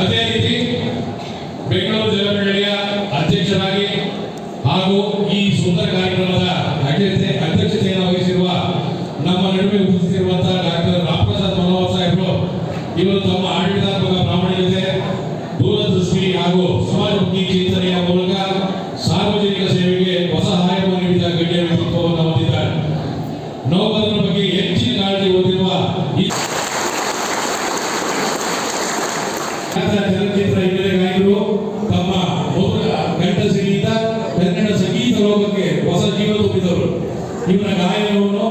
ಅದೇ ರೀತಿ ಬೆಂಗಳೂರು ಜಿಲ್ಲೆಯ ಅಧ್ಯಕ್ಷರಾಗಿ ಹಾಗೂ ಈ ಸುಂದರ ಕಾರ್ಯಕ್ರಮದ ಅಧ್ಯಕ್ಷತೆಯನ್ನು ವಹಿಸಿರುವ ನಮ್ಮ ನಡುವೆ ಉಪಸ್ಥಿತಿರುವಂತಹ ಡಾಕ್ಟರ್ ರಾಮಪ್ರಸಾದ್ ಮನೋಹರ್ ಸಾಹೇಬರು ಇವರು ತಮ್ಮ ಆಡಳಿತಾತ್ಮಕ ಪ್ರಾಮಾಣಿಕತೆ, ದೂರದೃಷ್ಟಿ ಹಾಗೂ ಸಮಾಜಮುಖಿ ಚಿಂತನೆಯ ಮೂಲಕ ಸಾರ್ವಜನಿಕ ಸೇವೆಗೆ ಹೊಸ ಆಯಾಮ ನೀಡಿದ ಗಣ್ಯ ವ್ಯಕ್ತಿತ್ವವನ್ನು ಹೊಂದಿದ್ದಾರೆ. ನೌಕರರ ಬಗ್ಗೆ ಹೆಚ್ಚಿನ ಕಾಳಜಿ ಹೊಂದಿರುವ ಈ ಚಲನಚಿತ್ರ ಹಿನ್ನೆಲೆ ಗಾಯಕರು ತಮ್ಮ ಮಧುರ ಕಂಠಸಿರಿಯಿಂದ ಕನ್ನಡ ಸಂಗೀತ ಲೋಕಕ್ಕೆ ಹೊಸ ಜೀವ ತುಂಬಿದವರು. ಇವರ ಗಾಯನವನ್ನು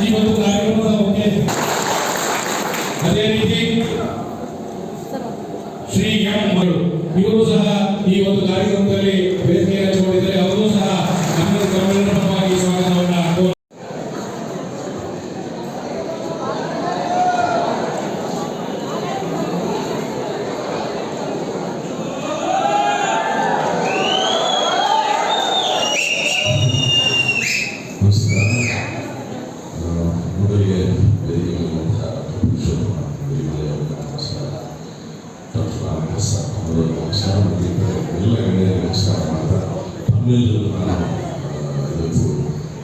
ಈ ಒಂದು ಕಾರ್ಯಕ್ರಮದ ಮುಖ್ಯ. ಅದೇ ರೀತಿ ಶ್ರೀ ಎಂ ಇವರು ಸಹ ಈ ಒಂದು ಕಾರ್ಯಕ್ರಮದಲ್ಲಿ ವೇದಿಕೆ ಹಂಚಿಕೊಂಡಿದ್ದಾರೆ. ಅವರು ಸಹ ಕನ್ನಡ ಕನ್ನಡ ಪರವಾಗಿ ಸ್ವಾಗತವನ್ನು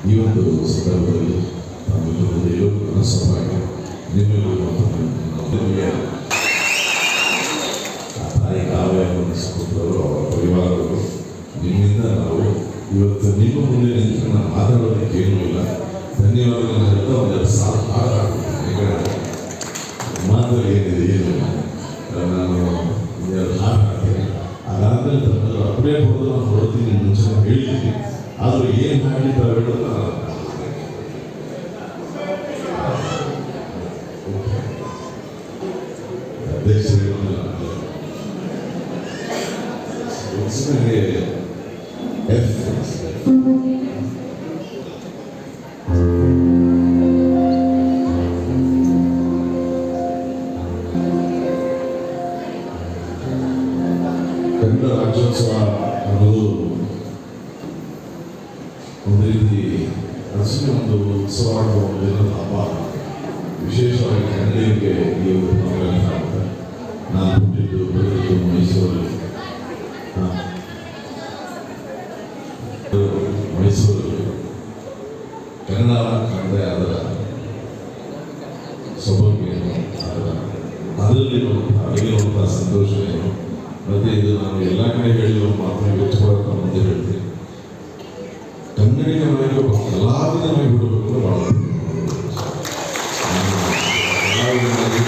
ಈ ಒಂದು ಸಂದರ್ಭದಲ್ಲಿ ತಮ್ಮೆಲ್ಲರೂ ಸಭಾಗಿ ನಿಮ್ಮೆಲ್ಲರೂ ತಾಯಿ ಕಾವ್ಯವನ್ನು ಅವರ ಪರಿವಾರಗಳು ನಿಮ್ಮಿಂದ ನಾವು ಇವತ್ತು ನಿಮ್ಮ ಮುಂದೆ ನಿಂತು ನಾನು ಮಾತಾಡೋದಕ್ಕೆ ಏನೂ ಇಲ್ಲ. ಧನ್ಯವಾದಗಳನ್ನು ಹೇಳ್ತಾ ಒಂದೆರಡು ಸಾಲ ಹಾಡಾಡ್ತೀನಿ. ಮಾತು ಏನಿದೆ ಏನು ನಾನು ಒಂದೆರಡು ಹಾಡು ಹಾಡ್ತೀನಿ. ಅದಾದಮೇಲೆ ತಮ್ಮೆಲ್ಲರೂ ಅಪ್ಡೇಟ್ ಹೋದ್ರೆ ನಾನು ಹೊರತೀನಿ ಮುಂಚೆ ಹೇಳಿದ್ದೀನಿ. ಆದರೂ ಏನು ಹಾಡಿದ್ದಾರೆ ಹೇಳೋದು ಅಧ್ಯಕ್ಷರಿಗೆ ಕನ್ನಡ ರಾಜ್ಯೋತ್ಸವ ಅನ್ನೋದು ಒಂದು ರೀತಿ ರಚನೆ ಒಂದು ಉತ್ಸವ ಆಗುವ ದಿನದ ಹಬ್ಬ. ವಿಶೇಷವಾಗಿ ಕನ್ನಡಿಗರಿಗೆ ಈ ಒಂದು ಪ್ರೋಗ್ರಾಮ್ ಆಗುತ್ತೆ. ನಾನು ಹುಟ್ಟಿದ್ದು ಬೆಳೆದಿದ್ದು ಮೈಸೂರಲ್ಲಿ. ಕನ್ನಡ ಕಾಣದೇ ಆದ ಸೌಭಾಗ್ಯನು ಅದರಲ್ಲಿರುವಂತಹ ಸಂತೋಷ ಏನು. ಮತ್ತು ಇದು ನಾನು ಎಲ್ಲ ಕಡೆ ಹೇಳಿರೋ ಮಾತನ್ನು ವ್ಯಕ್ತಪಡೋಕೆ ಮುಂದೆ ಹೇಳ್ತೀನಿ. ಕನ್ನಡಿಗನಾಗಿ ಒಬ್ಬ ಕಲಾವಿದನಾಗಿ ಬಿಡಬೇಕು ಭಾಳ ಕಲಾವಿದನಾಗಿ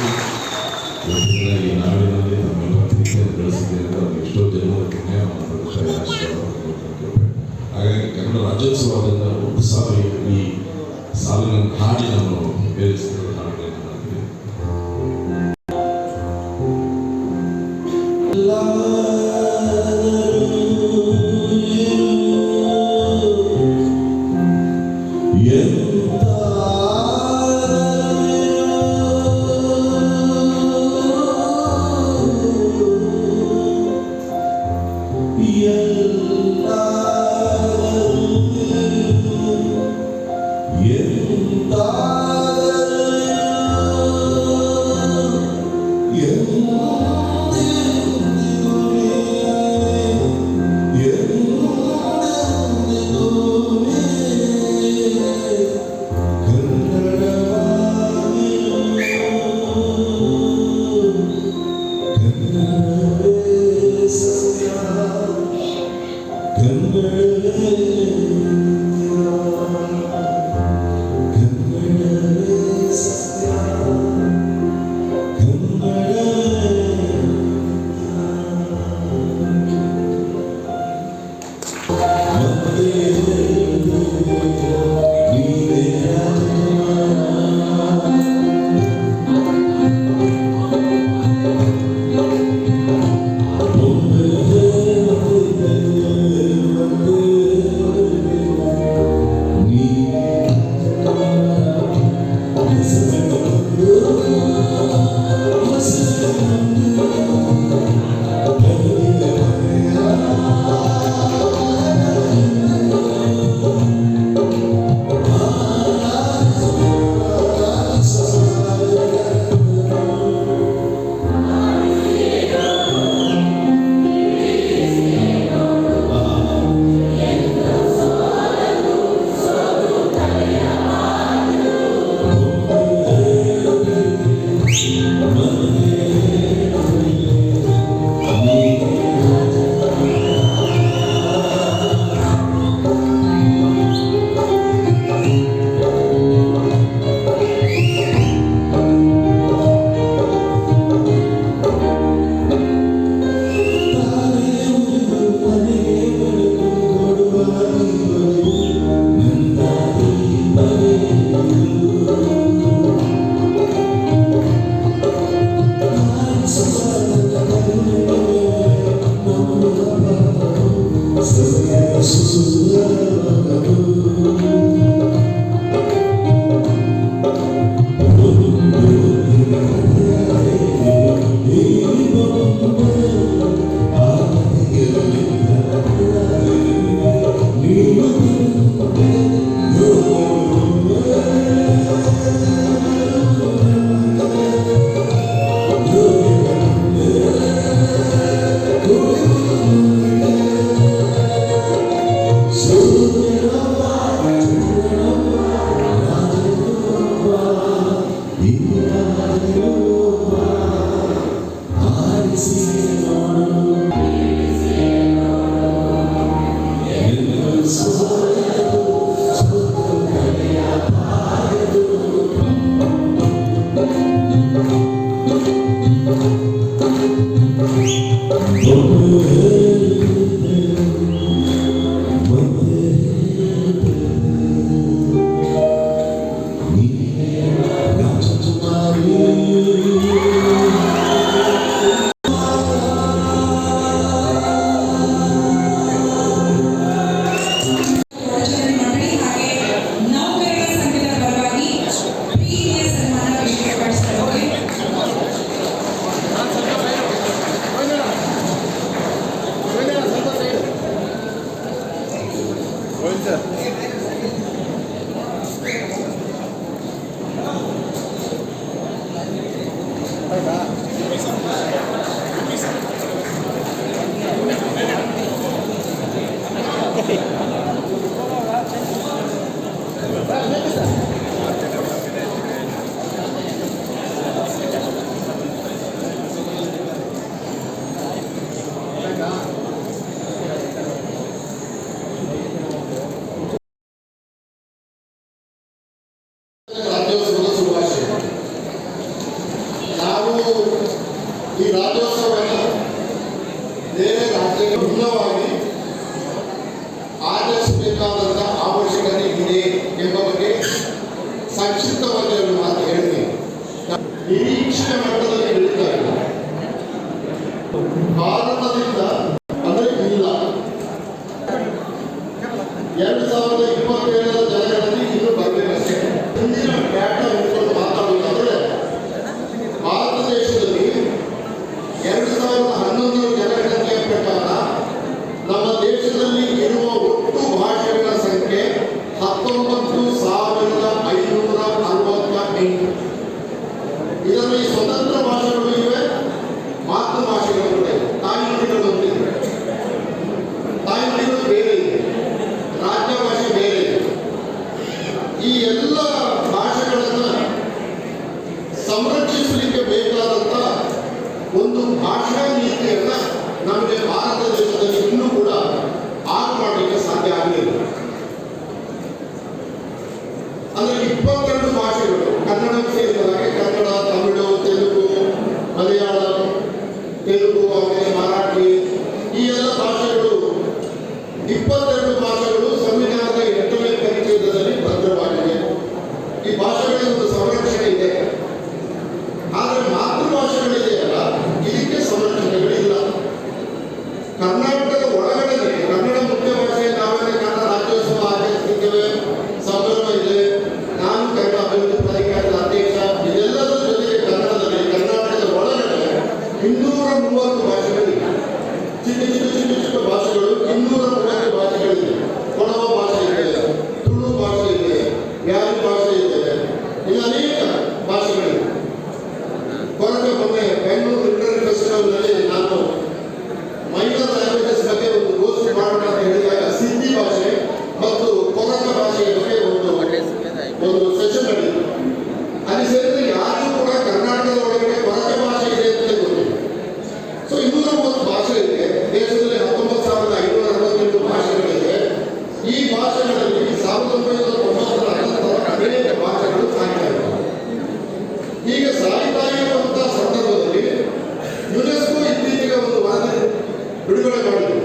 ಈ ನಾಡಿನಲ್ಲಿ ನಮ್ಮೆಲ್ಲ ಪ್ರೀತಿಯನ್ನು ಬೆಳೆಸಿದ್ದೇನೆ. ಅವ್ರಿಗೆ ಎಷ್ಟೋ ಜನರ ಪುಣ್ಯ ಮತ್ತು ಆಶೀರ್ವಾದ. ಹಾಗಾಗಿ ಕನ್ನಡ ರಾಜ್ಯೋತ್ಸವದಿಂದ ಉತ್ಸಾಹ ಈ ಸಾವಿನ ಹಾಡಿ ನಾನು ಬೇರಿಸಿದ ಹಾಡುಗಳನ್ನು ಮಾಡ್ತೀವಿ. ಈ ರಾಜ್ಯೋತ್ಸವವನ್ನು ಬೇರೆ ರಾಜ್ಯಕ್ಕೆ ಭಿನ್ನವಾಗಿ ಆಚರಿಸಬೇಕಾದಂಥ ಅವಶ್ಯಕತೆ ಇದೆ ಎಂಬ ಬಗ್ಗೆ ನಿರೀಕ್ಷೆಯ ಮಟ್ಟದಲ್ಲಿ ಬೆಳೀತಾ ಇಲ್ಲ. ಭಾರತದಿಂದ ಅಂದರೆ ಇಲ್ಲ 2027ರ ಜನಗಣತಿ ಇನ್ನೂ ಬರಬೇಕಷ್ಟೇ. ಹಿಂದಿನ ಡಾಟಾ ಇಟ್ಕೊಂಡು ಮಾತಾಡೋದಾದ್ರೆ ಭಾರತ ದೇಶದಲ್ಲಿ 2011ರ ಜನಗಣತಿಯ ಪ್ರಕಾರ ನಮ್ಮ ದೇಶದಲ್ಲಿ ಇರುವ ಒಟ್ಟು ಭಾಷೆಗಳ ಸಂಖ್ಯೆ 19,568. ಇದರಲ್ಲಿ ಸ್ವತಂತ್ರ ಭಾಷೆಗಳು ಇವೆ, ಮಾತೃ ಭಾಷೆಗಳು ಕೂಡ ಇವೆ, ತಾಯ್ನುಡಿಗಳು ಅಂತಿವೆ. ತಾಯ್ನುಡಿಗಳು ಬೇರೆ ಇದೆ, ರಾಜ್ಯ ಭಾಷೆ ಬೇರೆ ಇದೆ. ಈ ಎಲ್ಲ ಭಾಷೆಗಳನ್ನು ಸಂರಕ್ಷಿಸಲಿಕ್ಕೆ ಬೇಕಾದಂತ ಒಂದು ಭಾಷಾ ನೀತಿಯನ್ನ ನಮಗೆ ಭಾರತ ದೇಶದಲ್ಲಿ ಇನ್ನೂ ಕೂಡ ಆರು ಮಾಡಲಿಕ್ಕೆ ಸಾಧ್ಯ ಆಗಲಿಲ್ಲ. ಅಂದ್ರೆ 22 ಭಾಷೆಗಳು, ಕನ್ನಡ ಸೇರಿದ ಕನ್ನಡ, ತಮಿಳು, ತೆಲುಗು, ಮಲಯಾಳಂ, ತೆಲುಗು, ಆಮೇಲೆ ಮರಾಠಿ, ಈ ಎಲ್ಲ ಭಾಷೆಗಳು 22 ಭಾಷೆಗಳು ಸಂವಿಧಾನದ 8ನೇ ಪರಿಚ್ಛೇದದಲ್ಲಿ ಭದ್ರವಾಗಿವೆ. ಈ ಭಾಷೆಗಳಿಗೆ ಒಂದು ಸಂರಕ್ಷಣೆ ಇದೆ. ಆದರೆ ಮಾತೃಭಾಷೆಗಳಿದೆಯಲ್ಲ, ಇದಕ್ಕೆ ಸಂರಕ್ಷಣೆಗಳಿಲ್ಲ. ಕರ್ನಾಟಕದ ಒಳಗಡೆ ಕನ್ನಡ ಮುಖ್ಯ ಭಾಷೆ, ನಾವೇನೇ ಕನ್ನಡ ರಾಜ್ಯೋತ್ಸವ ಆಚರಿಸುತ್ತೇವೆ, ಸಂಭ್ರಮ ಇದೆ. ನಾನು ಕನ್ನಡ ಅಭಿವೃದ್ಧಿ ಪ್ರಾಧಿಕಾರದ ಅಧ್ಯಕ್ಷ. ಇದೆಲ್ಲದರ ಜೊತೆಗೆ ಕನ್ನಡದಲ್ಲಿ ಕರ್ನಾಟಕದ ಒಳಗಡೆ 230 ಭಾಷೆಗಳಿವೆ. ಚಿಕ್ಕ ಚಿಕ್ಕ ಚಿಕ್ಕ ಚಿಕ್ಕ ಭಾಷೆಗಳು 230 ಭಾಷೆಗಳಿವೆ. ಕೊಡವ ಭಾಷೆ ಇದೆ, ತುಳು ಭಾಷೆ ಇದೆ, ಬ್ಯಾರಿ ಭಾಷೆ ಇದೆ, ಇನ್ನು ಅನೇಕ ಭಾಷೆಗಳಿವೆ. ಕೊರತೆ ಮೊನ್ನೆ ಬೆಂಗಳೂರು ಲಿಟರರಿ ಫೆಸ್ಟಿವಲ್ನಲ್ಲಿ ನಾನು ಮೈನರ್ ಲ್ಯಾಂಗ್ವೇಜಸ್ ಬಗ್ಗೆ ಒಂದು ಗೋಷ್ಠಿ ಮಾಡೋಣ ಅಂತ ಹೇಳಿದಾಗ ಸಿಂಧಿ ಭಾಷೆ ಮತ್ತು ಕೊರಕ ಭಾಷೆಯ ಬಗ್ಗೆ ಒಂದು ಸೆಷನ್ ನಡೆಯಿತು. ಅಲ್ಲಿ ಸೇರಿದ್ರೆ ಯಾರಿಗೂ ಕೂಡ ಕರ್ನಾಟಕದ ಒಳಗಡೆ ಕೊರಕ ಭಾಷೆ ಇದೆ ಅಂತ ಗೊತ್ತಿಲ್ಲ. ಸೊ 230 ಭಾಷೆ ಇದೆ. ದೇಶದಲ್ಲಿ 19,568 ಭಾಷೆಗಳಿದೆ. ಈ ಭಾಷೆಗಳಲ್ಲಿ 1990ರ ಅನೇಕ ಭಾಷೆಗಳು ಸಾಯ್ತಾ ಇವೆ. ಹೀಗೆ ಸಾಯ್ತಾ ಇರುವಂತಹ ಸಂದರ್ಭದಲ್ಲಿ ಯುನೆಸ್ಕೋ ಇತ್ತೀಚೆಗೆ ಒಂದು ವರದಿ ಬಿಡುಗಡೆ ಮಾಡಿದೆ.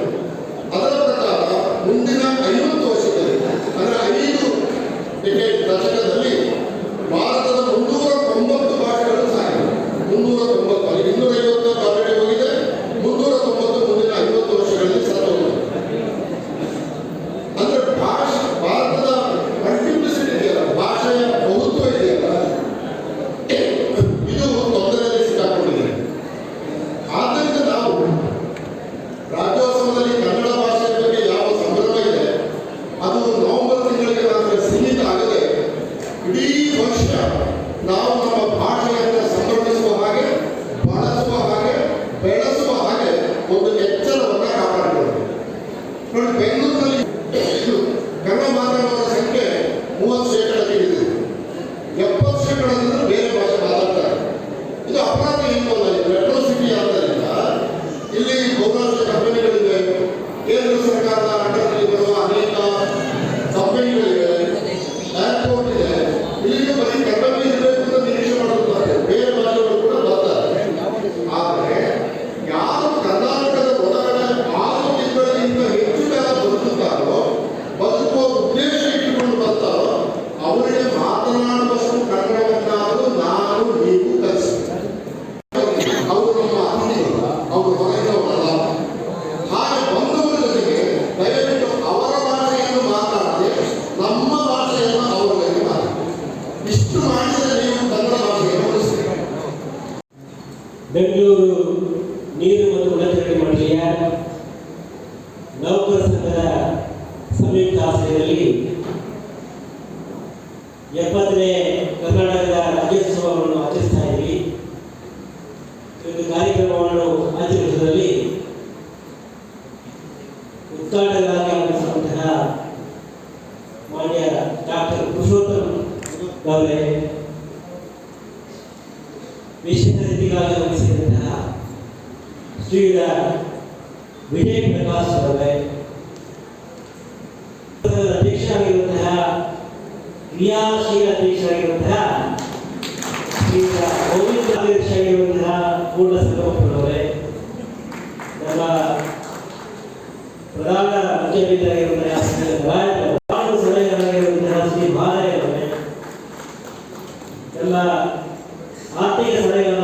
ಅದರ ಪ್ರಕಾರ ಮುಂದಿನ 50 ವರ್ಷದಲ್ಲಿ, ಅಂದರೆ 5 ದಶಕದಲ್ಲಿ ಭಾರತದ 390 ಭಾಷೆಗಳು ಸಾಗಿವೆ. 390 ಅಲ್ಲಿ 250 ಆಲ್ರೆಡಿ ಹೋಗಿದೆ, 390 ಮುಂದಿನ 50 ವರ್ಷಗಳಲ್ಲಿ ಸತ್ತೋಗಿದೆ. ಅಂದ್ರೆ ಭಾರತದ ಮಲ್ಟಿಪ್ಲಿಸಿಟಿ ಇದೆಯಲ್ಲ, ಭಾಷೆಯ ಬಹುತ್ವ ಇದೆಯಲ್ಲ, ಇದು ತೊಂದರೆಯಲ್ಲಿ ಸಿಕ್ಕಾಕೊಂಡಿದೆ. ಆದ್ದರಿಂದ ನಾವು ರಾಜ್ಯೋತ್ಸವದಲ್ಲಿ ಕನ್ನಡ ಭಾಷೆಯ ಬಗ್ಗೆ ಯಾವ ಸಂಭ್ರಮ ಇದೆ ಅದು ನವೆಂಬರ್ ತಿಂಗಳಿಗೆ ಮಾತ್ರ ಸೀಮಿತ ಆಗದೆ ಇಡೀ ವರ್ಷ ನಾವು ನಮ್ಮ ಭಾಷೆಯನ್ನು ಸಂರಕ್ಷಿಸುವ ಹಾಗೆ, ಬಳಸುವ ಹಾಗೆ, ಬೆಳೆಸುವ ಹಾಗೆ ಒಂದು ಎಚ್ಚರವನ್ನು ಕಾಪಾಡಬೇಕು. ನೋಡಿ, ಬೆಂಗಳೂರಿನಲ್ಲಿ ಕನ್ನಡ ಮಾತನಾಡುವ ಸಂಖ್ಯೆ 30% ಇಳಿದಿದೆ. 70% ಬೇರೆ ಭಾಷೆ ಮಾತಾಡ್ತಾರೆ. ಇದು ಅಪರಾಧ ಏನು ಅಲ್ಲ. ಮೆಟ್ರೋ ಸಿಟಿ ಆದ್ದರಿಂದ ಇಲ್ಲಿ ಬಹುರಾಷ್ಟ್ರೀಯ ಕಂಪನಿಗಳಿವೆ. ಕೇಂದ್ರ ಸರ್ಕಾರದ ಅಂಡರ್ನಲ್ಲಿ ಬರುವ ಅನೇಕ ಕಂಪನಿಗಳಿವೆ, ಏರ್ಪೋರ್ಟ್ ಇದೆ. ಇಲ್ಲಿಗೆ ಬರೀ ಕನ್ನಡವೇ ಇರಬೇಕು ಅಂತ ನಿರೀಕ್ಷೆ ಮಾಡುತ್ತಾರೆ. ಬೇರೆ ಭಾಷೆಗಳು ಕೂಡ ಬರ್ತಾರೆ. ಆದರೆ ಯಾರು ಕರ್ನಾಟಕದ ಒಳಗಡೆ 6 ತಿಂಗಳಿಗಿಂತ ಹೆಚ್ಚು ಕಾಲ ಬದುಕುತ್ತಾರೋ, ಬದುಕುವ ಉದ್ದೇಶ ಇಟ್ಟುಕೊಂಡು ಬರ್ತಾರೋ ಅವರಿಗೆ ಮಾತನಾಡುವಷ್ಟು ಕನ್ನಡವನ್ನಾದರೂ ನಾನು ನೀವು ಕಲಿಸಬೇಕು. ಅವರು ನಮ್ಮ ಅತಿಥಿಗಳು, ಅವರು ಹೊರಗಿನವರಲ್ಲ. ಹಾಗೆ ಬಂದವರ ಜೊತೆಗೆ ದಯವಿಟ್ಟು ಅವರ ಭಾಷೆಯನ್ನು ಮಾತಾಡದೆ ನಮ್ಮ ಭಾಷೆಯನ್ನು ಅವರಿಗೆ ಮಾತಾಡಿ. ಇಷ್ಟು ಮಾಡಿದರೆ ನೀವು ಕನ್ನಡ ಭಾಷೆಯನ್ನು ಉಳಿಸಬೇಕು. ಬೆಂಗಳೂರು ನೀರು ಮತ್ತು ಒಳಚರಂಡಿ ಮಂಡಳಿಯ ನೌಕರ ಸಂಘದ ಸಂಯುಕ್ತ ಆಶ್ರಯದಲ್ಲಿ 70ನೇ ಕರ್ನಾಟಕದ ರಾಜ್ಯೋತ್ಸವವನ್ನು ಆಚರಿಸ್ತಾ ಇದ್ದೀವಿ. ಒಂದು ಕಾರ್ಯಕ್ರಮವನ್ನು ಆಚರಿಸುವುದರಲ್ಲಿ ಉದ್ಘಾಟಕರಾಗಿ ಆಗಮಿಸಿದಂತಹ ಮಾನ್ಯ ಡಾಕ್ಟರ್ ಪುರುಷೋತ್ತಮ್ ಅವರೇ, ವಿಶೇಷ ಅತಿಥಿಗಳಾಗಿ ಆಗಮಿಸಿದಂತಹ ಶ್ರೀಯುತ ವಿಜಯ್ ಪ್ರಕಾಶ್ ಅವರೇ, ಅಧ್ಯಕ್ಷರಾಗಿರುವಂತಹ ಕ್ರಿಯಾಶೀಲ ಅಧ್ಯಕ್ಷರಾಗಿರುವಂತಹ ಶ್ರೀಯುತ ಗೋವಿಂದ ಅಧ್ಯಕ್ಷರಾಗಿರುವಂತಹ ಪೂರ್ಣ ಸಂಗಮಪ್ಪನವರೇ, ನಮ್ಮ ಪ್ರಧಾನ ಮುಖ್ಯಮಂತ್ರಿಯಾಗಿರುವಂತಹ ಸಲಹೆಗಾರರಾಗಿರುವಂತಹ ಶ್ರೀ ಬಾಲಯ್ಯ ಅವರೇ, ನಮ್ಮ ಆರ್ಥಿಕ ಸಲಹೆಗಾರ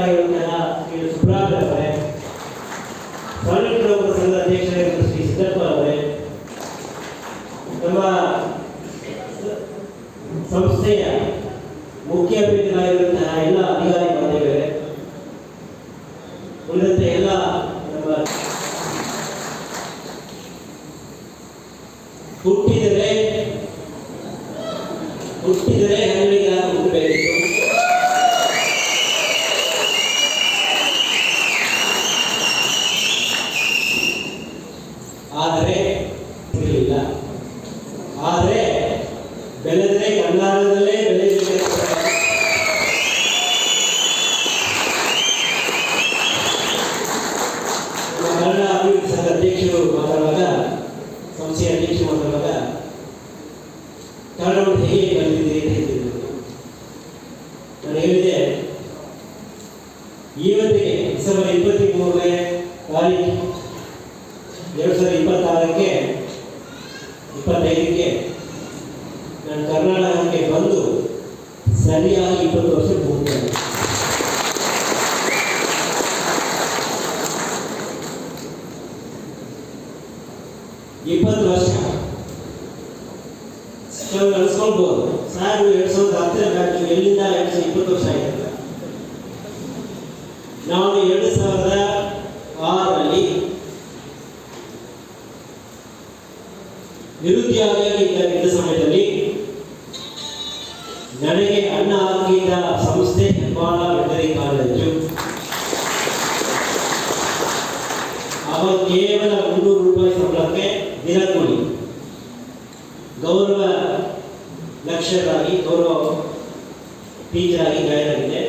ಇವತ್ತಿಗೆ ಡಿಸೆಂಬರ್ 23ನೇ ತಾರೀಕು 2026ಕ್ಕೆ 25ಕ್ಕೆ ನಾನು ಕರ್ನಾಟಕಕ್ಕೆ ಬಂದು ಸರಿಯಾಗಿ 20 ವರ್ಷ ಪೂರ್ತಿಯಾಗಿದೆ. ವರ್ಷ ಕೆಲವು ಅನ್ಸ್ಕೊಳ್ಬೋದು, ಸರ್ 2010 ಬ್ಯಾಚ್ ಎಲ್ಲಿಂದ 20 ವರ್ಷ ಆಗಿದೆ. ನಾವು 2006ರಲ್ಲಿ ನಿರುದ್ಯೋಗಿಯಾಗಿ ಇದ್ದ ಸಮಯದಲ್ಲಿ ನನಗೆ ಅನ್ನ ಹಾಕಿದ ಸಂಸ್ಥೆ ಹೆಬ್ಬಾಳ ವೆಟರಿ ಕಾಲೇಜು. ಅವಾಗ ಕೇವಲ 300 ರೂಪಾಯಿ ಸಂಬಳಕ್ಕೆ ದಿನಕೂಲಿ, ಗೌರವ ಲೆಕ್ಚರರ್ ಆಗಿ ಗೌರವ ಟೀಚರ್ ಆಗಿ ಜಾಯ್ನ್ ಆಗಿದೆ.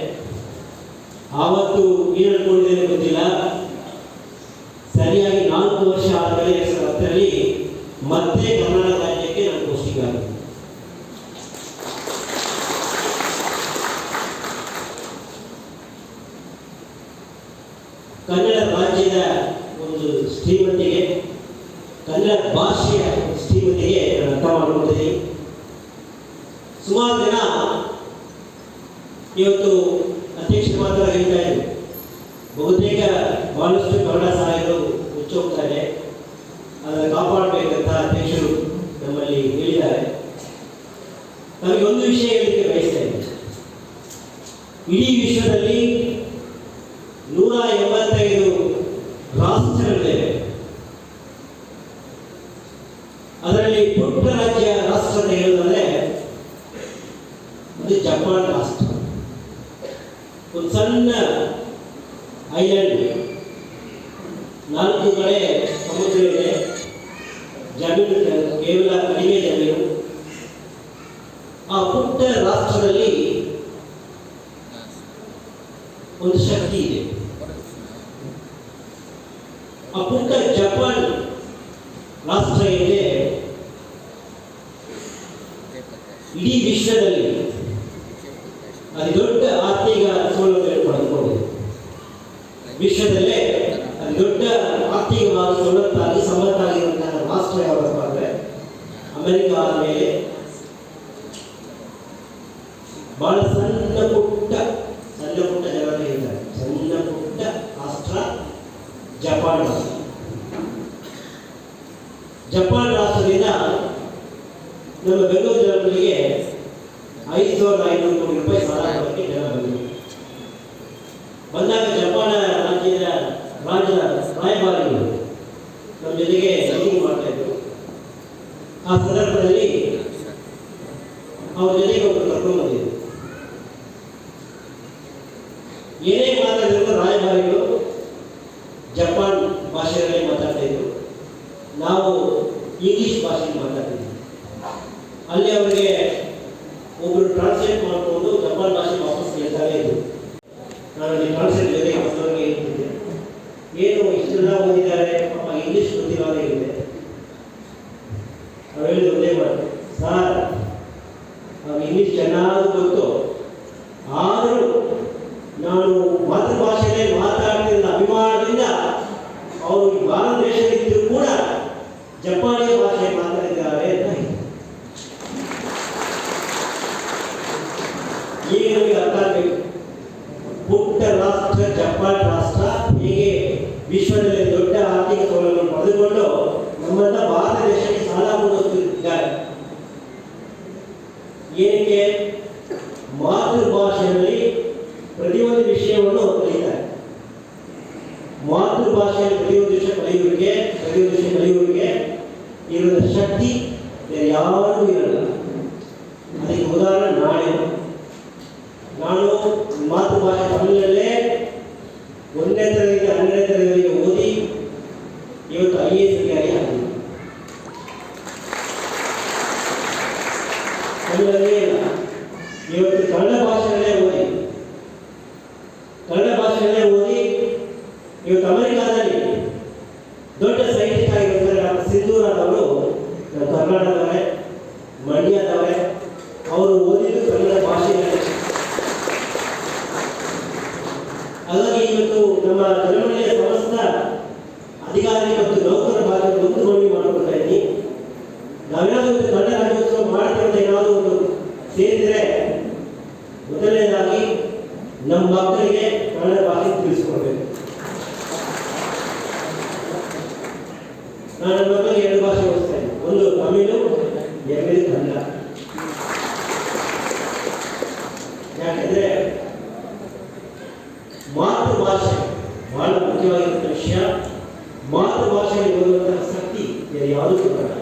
ಆವತ್ತು ಏನು ಅನ್ಕೊಂಡಿದ್ದೇನೆ ಗೊತ್ತಿಲ್ಲ. ಸರಿಯಾಗಿ 4 ವರ್ಷ ಆದಮೇಲೆ 2010ರಲ್ಲಿ ಮತ್ತೆ ಕರ್ನಾಟಕ ರಾಜ್ಯಕ್ಕೆ ನಾನು ಪೋಸ್ಟಿಂಗ್ ಆಗಿದೆ. ಕನ್ನಡ ರಾಜ್ಯದ ಒಂದು ಶ್ರೀಮಂತಿಗೆ, ಕನ್ನಡ ಭಾಷೆಯ ಶ್ರೀಮಂತಿಗೆ ನಾನು ಅರ್ಥ ಮಾಡ್ಕೊಳ್ತೀನಿ. ಸುಮಾರು ಜನ ಇವತ್ತು ಅಧ್ಯಕ್ಷರು ಮಾತ್ರ ಹೇಳ್ತಾ ಇದ್ರು, ಬಹುತೇಕ ಬಹಳಷ್ಟು ಕನ್ನಡ ಸಾಹಿತ್ಯರು ಮುಚ್ಚೋಗ್ತಾ ಇದೆ, ಅದನ್ನು ಕಾಪಾಡಬೇಕಂತ ಅಧ್ಯಕ್ಷರು ನಮ್ಮಲ್ಲಿ ಹೇಳಿದ್ದಾರೆ. ನಮಗೆ ಒಂದು ವಿಷಯ ಹೇಳಲಿಕ್ಕೆ ಬಯಸ್ತಾ ಇದ್ದೀನಿ. ಇಡೀ ವಿಶ್ವದಲ್ಲಿ 185 ರಾಷ್ಟ್ರಗಳಿವೆ. ಅದರಲ್ಲಿ ಪುಟ್ಟ ರಾಷ್ಟ್ರ ಅಂತ ಹೇಳೋದಾದ್ರೆ ಅದು ಜಪಾನ್ ರಾಷ್ಟ್ರ. ಒಂದು ಸಣ್ಣ ಐಲ್ಯಾಂಡ್, 4 ಕಡೆ ಸಮುದ್ರ ಇದೆ, ಜಮೀನು ಕೇವಲ ಕಡಿಮೆ ಜಮೀನು. ಆ ಪುಟ್ಟ ರಾಷ್ಟ್ರದಲ್ಲಿ ಒಂದು ಶಕ್ತಿ ಇದೆ. ಆ ಪುಟ್ಟ ಜಪಾನ್ ರಾಷ್ಟ್ರ ಇದೆ, ಇಡೀ ವಿಶ್ವದಲ್ಲಿ ಅತಿ ದೊಡ್ಡ ಆರ್ಥಿಕ ಸೌಲಭ್ಯ ಪಡೆದುಕೊಂಡಿದೆ. ವಿಶ್ವದಲ್ಲೇ ಅತಿ ದೊಡ್ಡ ಆರ್ಥಿಕವಾಗಿ ಸಮರ್ಥವಾಗಿರುವಂತಹ ರಾಷ್ಟ್ರ ಯಾವಪ್ಪ ಅಂದರೆ ಅಮೆರಿಕ ಆದಮೇಲೆ ಬಹಳ ಸಣ್ಣ ಪುಟ್ಟ ಜನರು ಇದ್ದಾರೆ. ಸಣ್ಣ ಪುಟ್ಟ ರಾಷ್ಟ್ರ ಜಪಾನ್ ರಾಷ್ಟ್ರ. ಜಪಾನ್ ರಾಷ್ಟ್ರದಿಂದ ನಮ್ಮ ಬೆಂಗಳೂರು ಜನರಿಗೆ 5,500 ಕೋಟಿ ರೂಪಾಯಿ ಸಾಲ ಕೊಡೋಕ್ಕೆ ಜನ ಬಂದರು. ಬಂದಾಗ ಜಪಾನ್ ರಾಜ್ಯದ ರಾಯಭಾರಿಗಳು ನಮ್ಮ ಜೊತೆಗೆ ಮೀಟಿಂಗ್ ಮಾಡ್ತಾ ಇದ್ರು. ಆ ಸಂದರ್ಭದಲ್ಲಿ ಅವ್ರ ಜೊತೆಗೆ ಒಬ್ಬರು ಕರ್ಕೊಂಡು ಬಂದಿದ್ರು. ಏನೇ ಮಾತಾಡಿದ್ರು ರಾಯಭಾರಿಗಳು ಜಪಾನ್ ಭಾಷೆಯಲ್ಲೇ ಮಾತಾಡ್ತಾ ಇದ್ರು, ನಾವು ಇಂಗ್ಲಿಷ್ ಭಾಷೆಯಲ್ಲಿ ಮಾತಾಡ್ತಿದ್ವಿ. ಅಲ್ಲಿ ಅವರಿಗೆ ಒಬ್ಬರು ಟ್ರಾನ್ಸ್ಲೇಟ್ ಮಾಡಿಕೊಂಡು ಜಪಾನ್ ಭಾಷೆ ವಾಪಸ್ ಹೇಳ್ತಾನೆ ಇದ್ರು. ನಾನು ಅಲ್ಲಿ ಟ್ರಾನ್ಸ್ಲೇಟ್ ಜೊತೆಗೆ ಮತ್ತವರಿಗೆ ಹೇಳ್ತಿದ್ದೆ, ಏನು ಇಷ್ಟೆಲ್ಲ ಓದಿದ್ದಾರೆ, ಪಾಪ ಇಂಗ್ಲಿಷ್ ಗೊತ್ತಿರೋದೇ ಇದೆ. ಅವ್ರು ಹೇಳಿದ್ರು ಒಂದೇ ಮಾಡಿ, ಸರ್ ಅವ್ರಿಗೆ ಇಂಗ್ಲಿಷ್ ಚೆನ್ನಾಗಿ ಗೊತ್ತು, ಆದರೂ ನಾನು ಮಾತೃಭಾಷೆಯಲ್ಲೇ ಮಾತಾಡ್ತಿದ್ದ ಅಭಿಮಾನದಿಂದ ಅವರು ಭಾರತ ದೇಶದಲ್ಲಿದ್ದರೂ ಕೂಡ ಜಪಾನಿಯ ಭಾಷೆ ಮಾತಾಡಿದ್ದಾರೆ ಅಂತ. ಈಗ ನಮಗೆ ಅರ್ಥ ಆಗಬೇಕು, ಪುಟ್ಟ ರಾಷ್ಟ್ರ ಜಪಾನ್ ರಾಷ್ಟ್ರ ಹೇಗೆ ವಿಶ್ವದಲ್ಲಿ ದೊಡ್ಡ ಆರ್ಥಿಕ ಸೌಲಭ್ಯ ಪಡೆದುಕೊಂಡು ನಮ್ಮನ್ನ ಭಾರತ ದೇಶಕ್ಕೆ ಸಾಲ ಕೊಡುತ್ತಿದ್ದಾರೆ. ಏನಕ್ಕೆ? ಮಾತೃಭಾಷೆಯಲ್ಲಿ ಪ್ರತಿಯೊಂದು ವಿಷಯವನ್ನು ಕಲಿತಾರೆ. ಮಾತೃಭಾಷೆಯಲ್ಲಿ ಪ್ರತಿಯೊಂದು ವಿಷಯ ಕಲಿಯುವವರಿಗೆ ಇರುವ ಶಕ್ತಿ ಯಾರಿಗೂ ಇರಲ್ಲ. ಅದಕ್ಕೆ ಉದಾಹರಣೆ ನಾನು ಮಾತೃಭಾಷೆ ತಮಿಳಿನಲ್ಲೇ 1ನೇ ತರಗತಿ 12ನೇ ತರಗತಿಗೆ ಓದಿ ಇವತ್ತು IAS ಅಧಿಕಾರಿ ಆಗಿದೆ. ತಮಿಳಲ್ಲೇ ಇಲ್ಲ, ಇವತ್ತು ಕನ್ನಡ ಭಾಷೆಯಲ್ಲೇ ಓದಿ ಇವತ್ತು ಅಮೆರಿಕಾದಲ್ಲಿ ದೊಡ್ಡ ಸೈಂಟಿಸ್ಟ್ ಆಗಿರ್ತಾರೆ. ಸಿಂಧೂರವರು ಕರ್ನಾಟಕದವರೇ, ಮಂಡ್ಯದವರೇ. ಅವರು ಓದಿದ್ದು ಕನ್ನಡ ಭಾಷೆಯಲ್ಲಿ. ಹಾಗಾಗಿ ಇವತ್ತು ನಮ್ಮ ಜನಮನೆಯ ಸಮಸ್ತ ಅಧಿಕಾರಿ ಮತ್ತು ನೌಕರ ಭಾಗದ ಒಂದು ಮನವಿ ಮಾಡಿಕೊಳ್ತಾ ಇದ್ದೀನಿ. ನಾವೇನಾದರೂ ಒಂದು ಕನ್ನಡ ರಾಜ್ಯೋತ್ಸವ ಮಾಡ್ತೀವಿ ಅಂತ ಏನಾದರೂ ಒಂದು ಸೇರಿದರೆ ಮೊದಲನೇದಾಗಿ ನಮ್ಮ ಮಕ್ಕಳಿಗೆ ಕನ್ನಡ ಭಾಷೆ ತಿಳಿಸ್ಕೊಡ್ಬೇಕು. ನಾನು ನನ್ನ ಮಕ್ಕಳಿಗೆ 2 ಭಾಷೆ ಓದಿಸ್ತಾ ಇದ್ದೀನಿ, ಒಂದು ತಮಿಳು, 2 ಕನ್ನಡ. ಯಾಕೆಂದ್ರೆ ಮಾತೃಭಾಷೆ ಬಹಳ ಮುಖ್ಯವಾಗಿರುವಂಥ ವಿಷಯ. ಮಾತೃಭಾಷೆಯಲ್ಲಿ ಬರುವಂತಹ ಶಕ್ತಿ ಯಾವುದೂ ಬರಲ್ಲ.